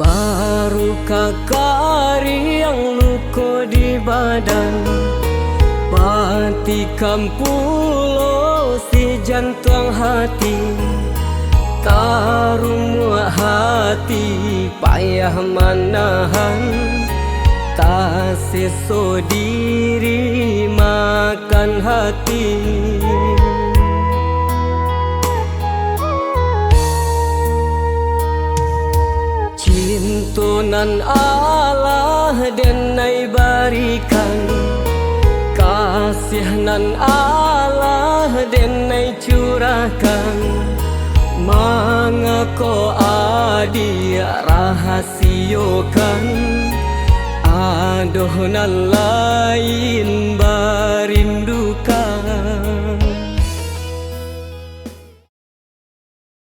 Baru kakari yang luko di badan, patikan pulo si jantung hati. Tarumua hati payah manahan, tak seso diri makan hati. Cintunan Allah denai barikan, kasih nan Allah denai curahkan. Mangako adi rahasiokan, adoh nan lain barindukan.